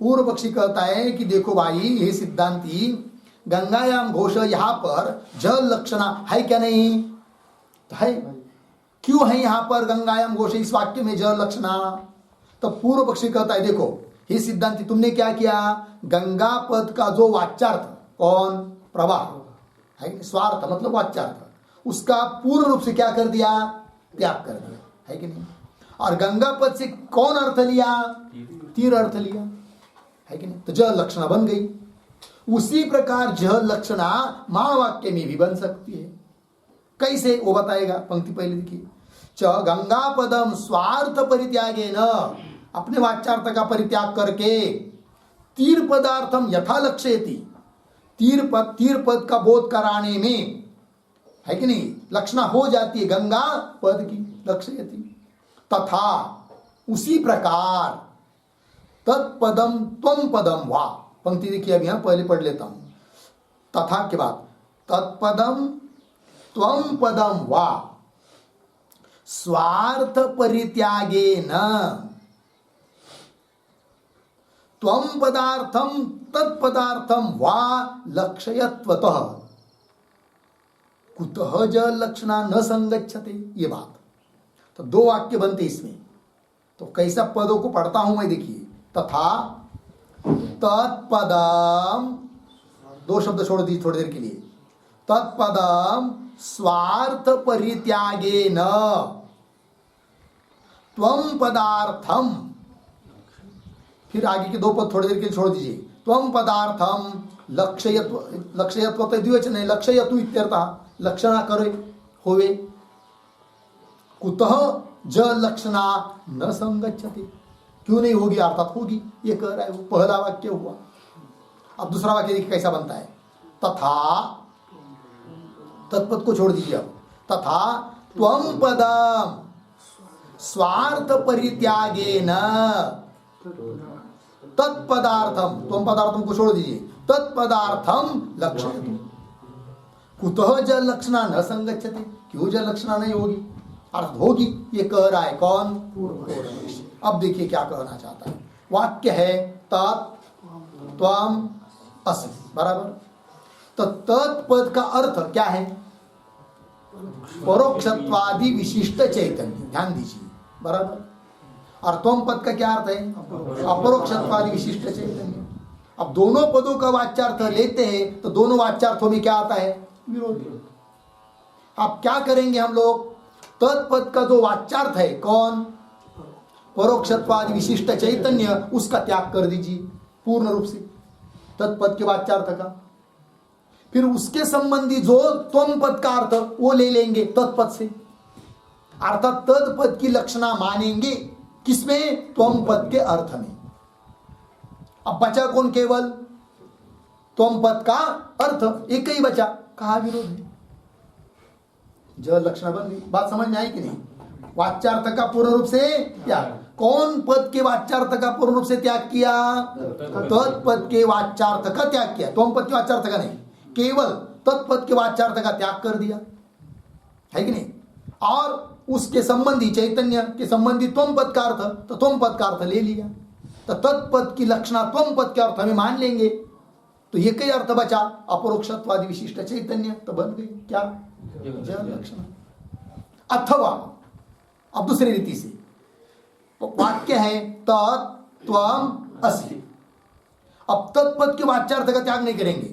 पूर्व पक्षी कहता है कि देखो भाई, ये सिद्धांती गंगायाम घोष यहां पर जल लक्षणा है क्या? नहीं तो है। क्यों है यहां पर गंगायाम घोष इस वाक्य में जल लक्षणा? तो पूर्व पक्षी कहता है देखो हे सिद्धांती, तुमने क्या किया, गंगा पद का जो वाच्यार्थ कौन, प्रवाह है, स्वार्थ मतलब वाच्यार्थ, उसका पूर्ण रूप से क्या कर दिया, त्याग कर दिया, है कि नहीं। और गंगा पद से कौन अर्थ लिया, तीर अर्थ लिया, है कि नहीं। तो जल लक्षणा बन गई। उसी प्रकार जल लक्षणा महावाक्य में भी बन सकती है। कैसे, वो बताएगा। पंक्ति पहले देखिए, च गंगा पदम स्वार्थ परित्यागे न, अपने वाच्यार्थ का परित्याग करके तीर पदार्थम यथा लक्ष्यति, तीर पद का बोध कराने में, है कि नहीं, लक्षणा हो जाती है गंगा पद की, लक्ष्यति। तथा उसी प्रकार तत्पदम त्वम पदम वा, पंक्ति देखिए अभी यहां पहले पढ़ लेता हूं, तथा के बाद तत्पदम त्वम पदम वा स्वार्थ परित्यागे न त्वम पदार्थम तत्पदार्थम वा लक्ष्यत्वतः कुतः जल लक्षणा न संगच्छते। ये बात तो दो वाक्य बनते इसमें। तो कैसा पदों को पढ़ता हूं मैं, देखिए, तथा तत्पदम, दो शब्द छोड़ दीजिए थोड़ी देर के लिए, तत्पदम स्वार्थ परित्यागे न त्वम पदार्थम, फिर आगे के दो पद थोड़ी देर के लिए छोड़ दीजिए, त्वम पदार्थम लक्ष्यत्व तो द्विवचन है, लक्ष्यतु इत्यर्थः, लक्षणा करे होवे, कुतः जल लक्षणा न संगच्छति, क्यों नहीं होगी, अर्थात होगी, ये कह रहा है वो। पहला वाक्य हुआ। अब दूसरा वाक्य देखिए कैसा बनता है, तथा, तत्पद को छोड़ दीजिए अब, तथा त्वम पदम स्वार्थ परित्यागे न तत्पदार्थम, त्वम पदार्थम को छोड़ दीजिए, तत्पदार्थम लक्ष्यतु कुतः जल लक्षणा न संगच्छते, क्यों जल लक्षणा नहीं होगी, अर्थ होगी, ये कह रहा है कौन, पूर्व। अब देखिए क्या कहना चाहता है। वाक्य है तत् त्वम असि, बराबर। तो तत्पद का अर्थ क्या है, परोक्षत्वादि विशिष्ट चैतन्य, ध्यान दीजिए, बराबर। और त्वम पद का क्या अर्थ है, अपरोक्षत्वादि विशिष्ट चैतन्य। अब दोनों पदों का वाच्यार्थ लेते हैं तो दोनों वाच्यार्थों में क्या आता है, विरोध। अब क्या करेंगे हम लोग, तत्पद का जो वाच्यार्थ है कौन, परोक्षत्वादि विशिष्ट चैतन्य, उसका त्याग कर दीजिए पूर्ण रूप से, तत्पद के वाच्यार्थ का। फिर उसके संबंधी जो त्वम पद का अर्थ वो ले लेंगे तत्पद से, अर्थात तत्पद की लक्षणा मानेंगे किसमें, त्वम पद के अर्थ में। अब बचा कौन, केवल त्वम पद का अर्थ एक ही बचा, कहा विरोध है, जल लक्षणा बन गई। बात समझ में आई कि नहीं। वाच्यार्थ का पूर्ण रूप से त्याग, कौन पद के वाच्यार्थ का पूर्ण रूप से त्याग किया, तत्पद के वाच्यार्थ का त्याग किया, त्वम पद के वाच्यार्थ का नहीं, केवल तत्पद के वाच्यार्थ का त्याग कर दिया, है कि नहीं। और उसके संबंधी चैतन्य के संबंधी त्वम पद का अर्थ, तो त्वम पद का अर्थ ले लिया, तो तत्पद की लक्षणा त्वम पद के अर्थ में मान लेंगे, तो ये कई अर्थ बचा, अपरोक्षत्वादि विशिष्ट चैतन्य, तो बन गई क्या, जल लक्षण। अथवा अब दूसरी रीति से वाक्य है तत् त्वम असि, अब तत्पद के वाच्यार्थ का त्याग नहीं करेंगे,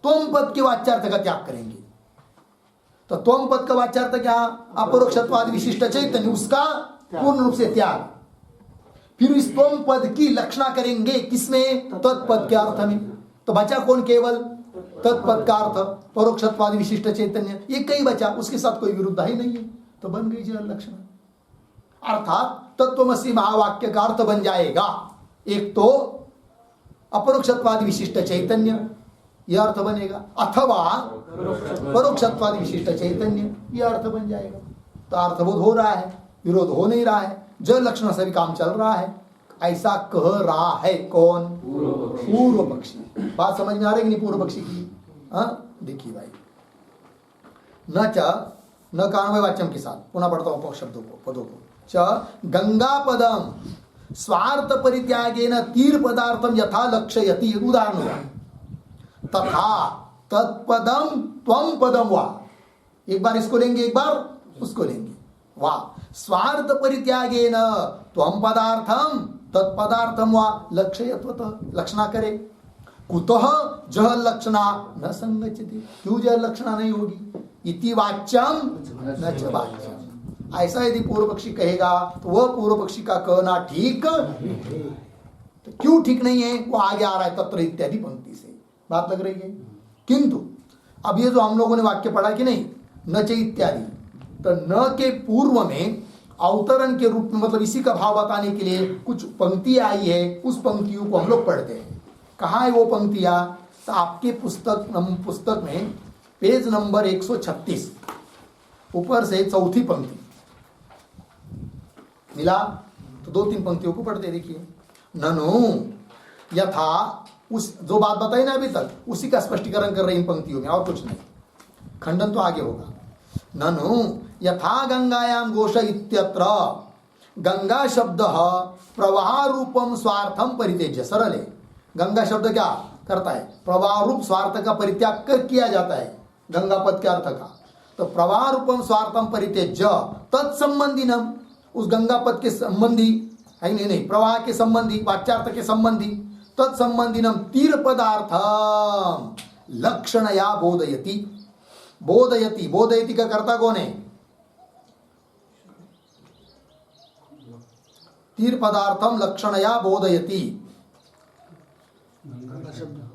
त्वम पद के वाच्यार्थ का त्याग करेंगे। तो त्वम पद का वाच्यार्थ क्या, अपरोक्षत्वादि विशिष्ट चैतन्य, उसका पूर्ण रूप से त्याग। फिर इस त्वम पद की लक्षणा करेंगे किसमें, तत्पद के अर्थ में। तो बचा कौन, केवल तत्पद का अर्थ, परोक्षत्वादि विशिष्ट चैतन्य, ये कई बचा, उसके साथ कोई विरुद्ध ही नहीं है, तो बन गई जल लक्षण। अर्थात तत्वमसि महावाक्य का अर्थ बन जाएगा, एक तो अपरोक्षत्वादि विशिष्ट चैतन्य, यह अर्थ बनेगा, अथवा परोक्षत्वादि विशिष्ट चैतन्य, यह अर्थ बन जाएगा। तो अर्थबोध हो रहा है, विरोध हो नहीं रहा है, ज लक्षण से भी काम चल रहा है। ऐसा कह रहा है कौन? पूर्व पक्षी। बात समझ में आ रही कि नहीं पूर्व पक्षी की? देखिए भाई, न च न कारणमय वाच्यम के साथ पुनः पढ़ता हूं शब्दों को, पदों को। च गंगा पदम स्वार्थ परित्यागेन तीर पदार्थम यथा लक्ष्यति, उदाहरण हुआ। तथा तत्पदम त्वम पदम वा, एक बार इसको लेंगे एक बार उसको लेंगे। वा स्वार्थ परित्यागेन त्वम पदार्थम तत्पदार्थम वा लक्ष्यत्वत, लक्षणा करे। कुतः जह लक्षणा न संगच्छति, क्यों जह लक्षणा नहीं होगी? इति वाच्यम न च वाच्यम। ऐसा यदि पूर्व पक्षी कहेगा तो वह पूर्व पक्षी का कहना ठीक, तो क्यों ठीक नहीं है? वो आगे आ रहा है तत्र इत्यादि पंक्ति से, बात लग रही है। किंतु अब ये जो हम लोगों ने वाक्य पढ़ा कि नहीं, न च इत्यादि, तो न के पूर्व में अवतरण के रूप में, मतलब इसी का भाव बताने के लिए कुछ पंक्ति आई है, उस पंक्तियों को हम लोग पढ़ते हैं। कहाँ है वो पंक्तियां? तो आपके पुस्तक में पेज नंबर 136 ऊपर से चौथी पंक्ति मिला, तो 2-3 पंक्तियों को पढ़ते देखिए। ननु यथा, उस जो बात बताई ना अभी तक, उसी का स्पष्टीकरण कर रहे इन पंक्तियों में, और कुछ नहीं, खंडन तो आगे होगा। ननु यथा गंगायाम घोष इत्यत्र, गंगा शब्द प्रवाह रूपम स्वार्थम परित्यज्य। सरल है, गंगा शब्द क्या करता है? प्रवाह रूप स्वार्थ का परित्याग कर किया जाता है गंगा पद के अर्थ का। तो प्रवाह रूपम स्वार्थम परित्यज्य तत्संबंधी नम, उस गंगा पद के संबंधी है, नहीं प्रवाह के संबंधी, वाच्यार्थ के संबंधी, तत्संबंधी नम तीर पदार्थम लक्षणया बोधयति। बोधयति, बोधयति का कर्ता कौन है? तीर पदार्थम लक्षणया बोधयति,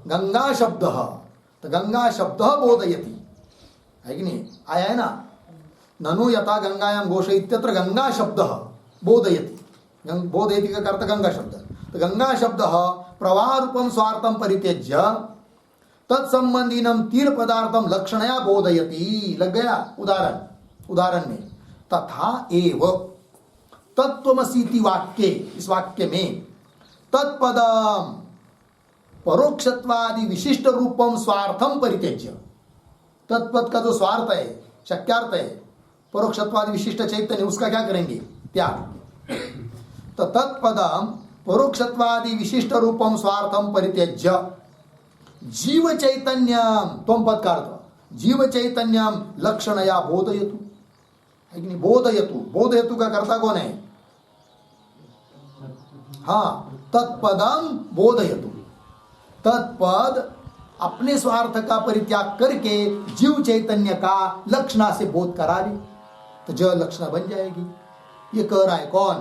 गंगा शब्द। तो गंगा शब्द बोधयति है कि नहीं? आया है ना। ननु यथा गंगायाम घोष इत्यत्र गंगा शब्द बोधयति, बोधयति का अर्थ गंगा शब्द। तो गंगा शब्द प्रवाह रूपम स्वार्थम परित्यज्य तत्संबंधीनम तीर पदार्थम लक्षणया बोधयति। लग गया उदाहरण में। तथा एव तत्त्वमसीति वाक्ये, इस वाक्य में तत्पदम परोक्षत्वादि विशिष्ट रूपम स्वार्थम परित्यज्य, तत्पद का जो स्वार्थ है, शक्यार्थ है, परोक्षत्वादि विशिष्ट चैतन्य, उसका क्या करेंगे? त्याग। तो तत्पदम परोक्षत्वादि विशिष्ट रूपम स्वार्थम परित्यज्य जीव चैतन्यम, त्वम पद का अर्थ जीव चैतन्यम लक्षणया बोधयतु है कि नहीं? बोधयतु, बोधयतु का कर्ता कौन है? हाँ, तत्पदम बोधयतु, तत्पद अपने स्वार्थ का परित्याग करके जीव चैतन्य का लक्षणा से बोध करा ले, तो ज लक्षणा बन जाएगी। ये कह रहा है कौन?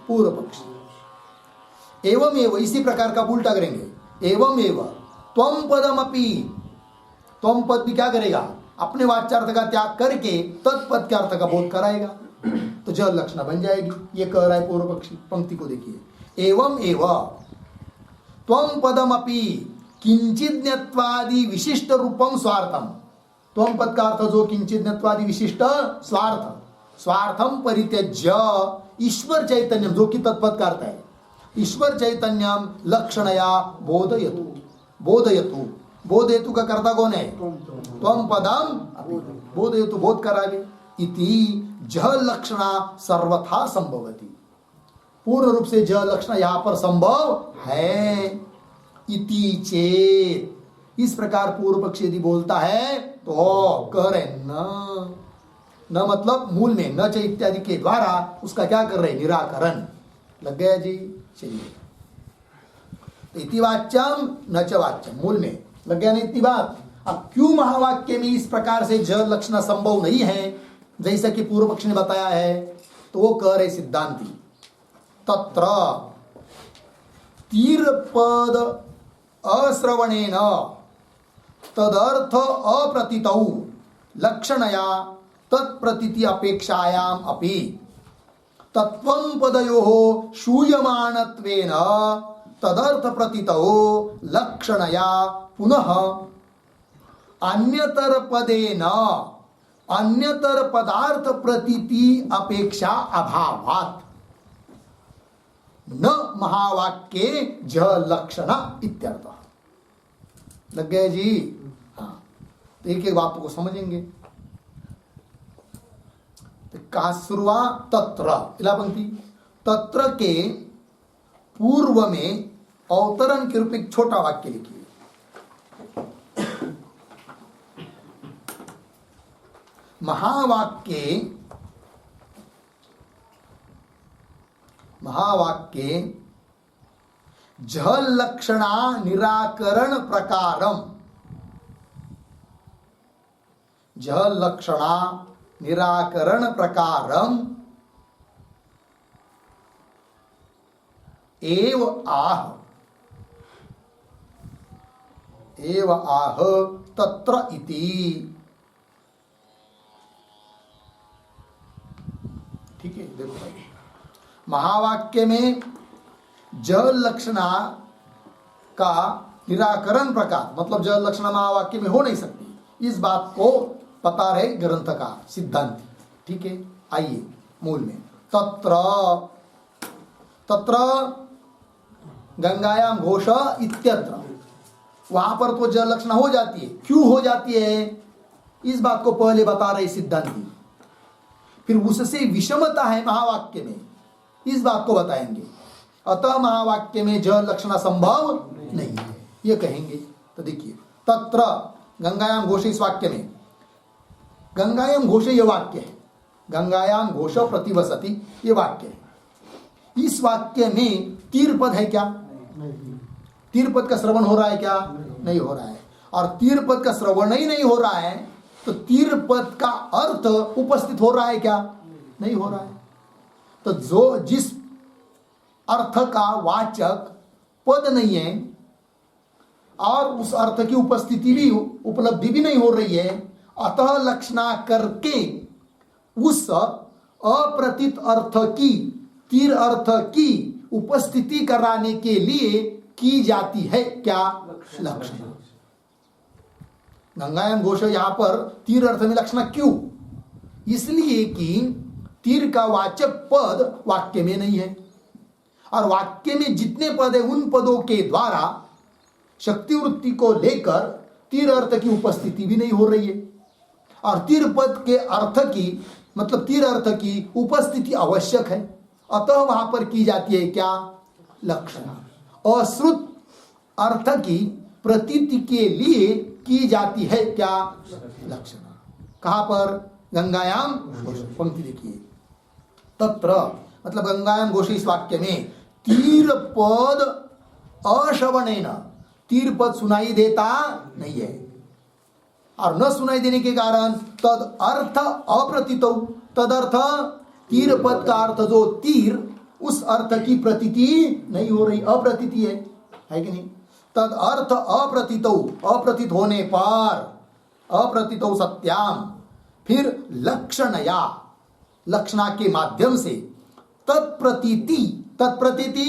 पूर्व पक्षी। एवं एवं, इसी प्रकार का उल्टा करेंगे। एवं एवं त्वम पदमपि, त्वम पद भी क्या करेगा? अपने वाच्यार्थ का त्याग करके तत्पद के अर्थ का बोध कराएगा, तो ज लक्षणा बन जाएगी। ये कह रहा है पूर्व पक्षी। पंक्ति को देखिए। एवं एवं त्वम पदमपि किंचिज्ञत्वादि विशिष्ट रूपम स्वार्थम, त्वम पद का अर्थ जो किंचिज्ञत्वादि विशिष्ट स्वार्थ, स्वार्थम परित्यज्य ईश्वर चैतन्यम, जो कि तत्पद का अर्थ है, ईश्वर चैतन्यम लक्षणया बोधयतु। बोधयतु, बोधयतु का कर्ता कौन है? त्वम पदम बोधयतु, बोध करावे। इति जह लक्षणा सर्वथा संभवति, पूर्ण रूप से जह लक्षणा यहां पर संभव है। इति चेत, इस प्रकार पूर्व पक्षी यदि बोलता है तो कह रहे न मतलब मूल में न च इत्यादि के द्वारा उसका क्या कर रहे? निराकरण। लग गया जी? चलिए, तो इति वाच्यम न च वाच्यम, मूल में लग गया ना इतनी बात। अब क्यों महावाक्य में इस प्रकार से ज लक्षण संभव नहीं है जैसा कि पूर्व पक्ष ने बताया है? तो वो कह रहे सिद्धांती, तत्र तीर पद अश्रवणेन तदर्थ अप्रतीतौ लक्षणया तत्प्रतीति अपेक्षायाम अपि तत्वं पदयोः शूयमानत्वेन तदर्थ प्रतीतौ लक्षणया पुनः अन्यतर पदेन अन्यतर पदार्थ प्रतीति अपेक्षा अभावात न महावाक्ये ज लक्षण इत्यर्थ। लग गए जी? हाँ, तो एक एक बातों को समझेंगे। तो कहा शुरुआत तत्र, इला पंक्ति, तत्र के पूर्व में अवतरण के रूप एक छोटा वाक्य लिखिए। महावाक्ये झ लक्षणा निराकरण प्रकारम, झ लक्षणा निराकरण प्रकारम एव आह तत्र इति। ठीक है, देखो भाई, महावाक्य में ज लक्षणा का निराकरण प्रकार, मतलब ज लक्षणा महावाक्य में हो नहीं सकती, इस बात को बता रहे ग्रंथ का सिद्धांत। ठीक है, आइए मूल में। तत्र, तत्र गंगायाम घोष इत्यत्र, वहां पर तो ज लक्षणा हो जाती है। क्यों हो जाती है, इस बात को पहले बता रहे सिद्धांती। फिर उससे विषमता है महावाक्य में, इस बात को बताएंगे। अतः महावाक्य में ज लक्षणा संभव नहीं है, ये कहेंगे। तो देखिए, तत्र गंगायाम घोष, इस वाक्य में गंगायाम घोष ये वाक्य है, गंगायाम घोष प्रतिवसति ये वाक्य है। इस वाक्य में तीर पद है क्या? तीर पद का श्रवण हो रहा है क्या? नहीं हो रहा है। और तीर पद का श्रवण ही नहीं हो रहा है तो तीर पद का अर्थ उपस्थित हो रहा है क्या? नहीं हो रहा है। तो जो जिस अर्थ का वाचक पद नहीं है और उस अर्थ की उपस्थिति भी, उपलब्धि भी नहीं हो रही है, अतः लक्षणा करके उस अप्रतीत अर्थ की, तीर अर्थ की उपस्थिति कराने के लिए की जाती है क्या? लक्षणा। गंगायाम घोष यहां पर तीर अर्थ में लक्षणा क्यों? इसलिए कि तीर का वाचक पद वाक्य में नहीं है, और वाक्य में जितने पद है उन पदों के द्वारा शक्ति वृत्ति को लेकर तीर अर्थ की उपस्थिति भी नहीं हो रही है। और तीर पद के अर्थ की, मतलब तीर अर्थ की उपस्थिति आवश्यक है, अतः वहां पर की जाती है क्या? लक्षणा। अश्रुत अर्थ की प्रतीति के लिए की जाती है क्या? लक्षणा। कहां पर? गंगायाम घोष। पंक्ति देखिए, तत्र मतलब गंगायाम घोष, इस वाक्य में तीर पद अश्रवणेन, तीर पद सुनाई देता नहीं है, और न सुनाई देने के कारण तद अर्थ अप्रतीत, तद अर्थ तीर पद का अर्थ जो तीर, उस अर्थ की प्रतीति नहीं हो रही, अप्रतीति है कि नहीं? तद अर्थ अप्रतीत, अप्रतीत होने पर, अप्रतीत सत्याम, फिर लक्षणया, लक्षणा के माध्यम से तत्प्रतीति, तत्प्रतीति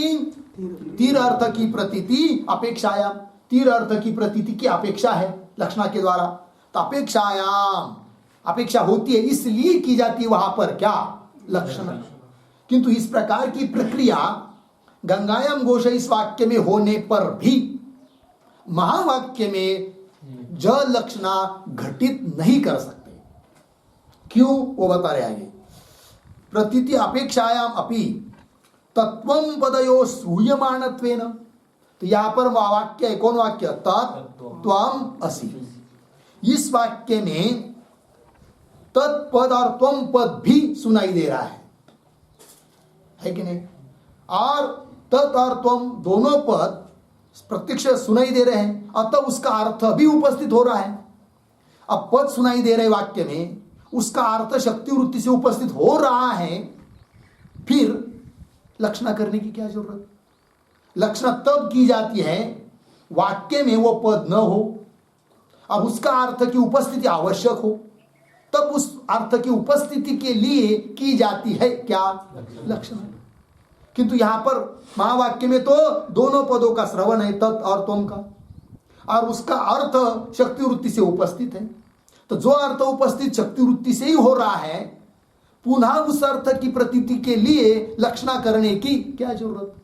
तीर अर्थ की प्रतीति अपेक्षायाम, तीर अर्थ की प्रतीति की अपेक्षा है लक्षणा के द्वारा। तो अपेक्षायाम, अपेक्षा होती है, इसलिए की जाती है वहां पर क्या? लक्षणा। किंतु इस प्रकार की प्रक्रिया गंगायाम घोष इस वाक्य में होने पर भी महावाक्य में ज लक्षणा घटित नहीं कर सकते। क्यों? वो बता रहे आगे। प्रतीति अपेक्षायाम अपि तत्वम पदयो श्रूयमाणत्वेन, तो यहां पर वाक्य है, कौन वाक्य? तत्त्वम असि। इस वाक्य में तत्पद और त्वम पद भी सुनाई दे रहा है कि नहीं? और तत् और त्वम दोनों पद प्रत्यक्ष सुनाई दे रहे हैं, अतः उसका अर्थ भी उपस्थित हो रहा है। अब पद सुनाई दे रहे वाक्य में, उसका अर्थ शक्ति वृत्ति से उपस्थित हो रहा है, फिर लक्षणा करने की क्या जरूरत? लक्षणा तब की जाती है वाक्य में वो पद न हो और उसका अर्थ की उपस्थिति आवश्यक हो, तब उस अर्थ की उपस्थिति के लिए की जाती है क्या? लक्षणा। किंतु यहां पर महावाक्य में तो दोनों पदों का श्रवण है, तत् और त्वम का, और उसका अर्थ शक्ति वृत्ति से उपस्थित है। तो जो अर्थ उपस्थित शक्ति वृत्ति से ही हो रहा है, पुनः उस अर्थ की प्रतीति के लिए लक्षणा करने की क्या जरूरत?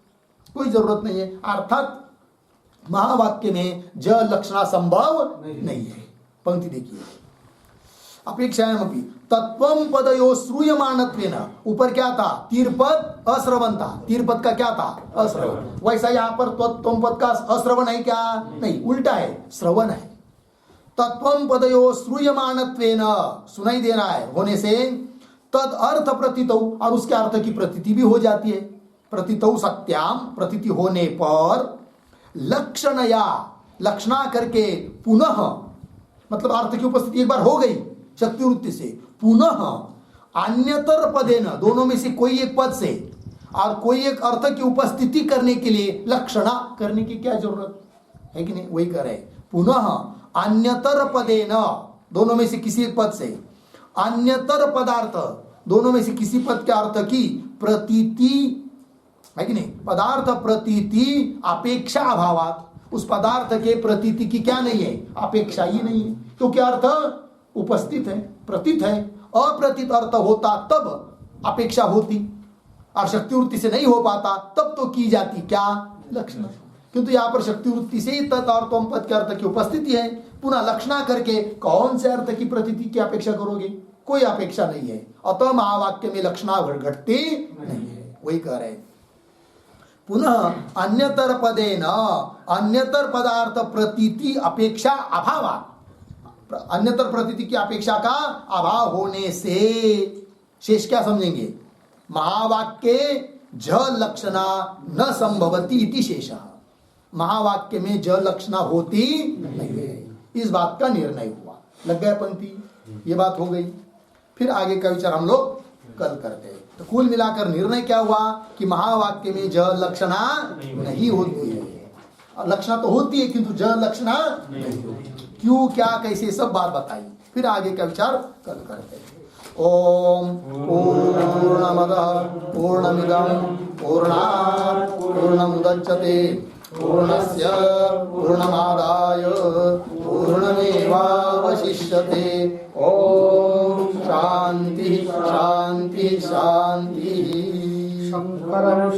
कोई जरूरत नहीं है। अर्थात महावाक्य में ज लक्षणा संभव नहीं है। पंक्ति देखिए, अपेक्षायामपि तत्वम पदयो श्रूयमाणत्वेन, ऊपर क्या था? तीर पद अश्रवण था। तीर पद का क्या था? अश्रवण। वैसा यहां पर तत्वम पद का अश्रवण है क्या? नहीं, उल्टा है, श्रवण है। तत्वम पदयो श्रूयमाणत्वेन, सुनाई देना है होने से, तद अर्थ प्रतीतौ, और उसके अर्थ की प्रतीति भी हो जाती है। प्रतीतौ सत्याम, प्रतीति होने पर लक्षणया, लक्षणा करके पुनः, मतलब अर्थ की उपस्थिति एक बार हो गई शक्ति वृत्ति से, पुनः अन्यतर पदेन, दोनों में से कोई एक पद से और कोई एक अर्थ की उपस्थिति करने के लिए लक्षणा करने की क्या जरूरत है कि नहीं? वही करे, पुनः अन्यतर पदेन, दोनों में से किसी एक पद से, अन्यतर पदार्थ, दोनों में से किसी पद के अर्थ की प्रतीति है कि नहीं? पदार्थ प्रतीति अपेक्षा अभावात, उस पदार्थ के प्रतीति की क्या नहीं है? अपेक्षा ही नहीं है, क्योंकि अर्थ उपस्थित है, प्रतीत है। अप्रतीत अर्थ होता तब अपेक्षा होती, और शक्ति वृत्ति से नहीं हो पाता तब तो की जाती क्या? लक्षणा। किंतु यहाँ पर शक्ति वृत्ति से ही तत् और त्वम पद के अर्थ की उपस्थिति है, पुनः लक्षणा करके कौन से अर्थ की प्रतीति की अपेक्षा करोगे? कोई अपेक्षा नहीं है। अतः महावाक्य में लक्षणा घटती नहीं है, वही कह रहे। पुनः अन्यतर पदेन, अन्यतर पदार्थ प्रतीति अपेक्षा अभाव, अन्यतर प्रतीति की अपेक्षा का अभाव होने से, शेष क्या समझेंगे? महावाक्य ज लक्षणा न संभवती इति शेषः, महावाक्य में ज लक्षणा होती नहीं है, इस बात का निर्णय हुआ। लग गया पंक्ति? ये बात हो गई। फिर आगे का विचार हम लोग कल करते हैं। तो कुल मिलाकर निर्णय क्या हुआ कि महावाक्य में ज लक्षणा नहीं होती है। लक्षणा तो होती है किंतु ज लक्षणा नहीं होती। क्यों, क्या, कैसे, सब बात बताई। फिर आगे का विचार कल करते हैं। ओम पूर्णमदः पूर्णमिदं पूर्णात् पूर्णमुदच्यते पूर्णस्य पूर्णमादाय पूर्णमेवावशिष्यते। ओम शांति शांति शांति।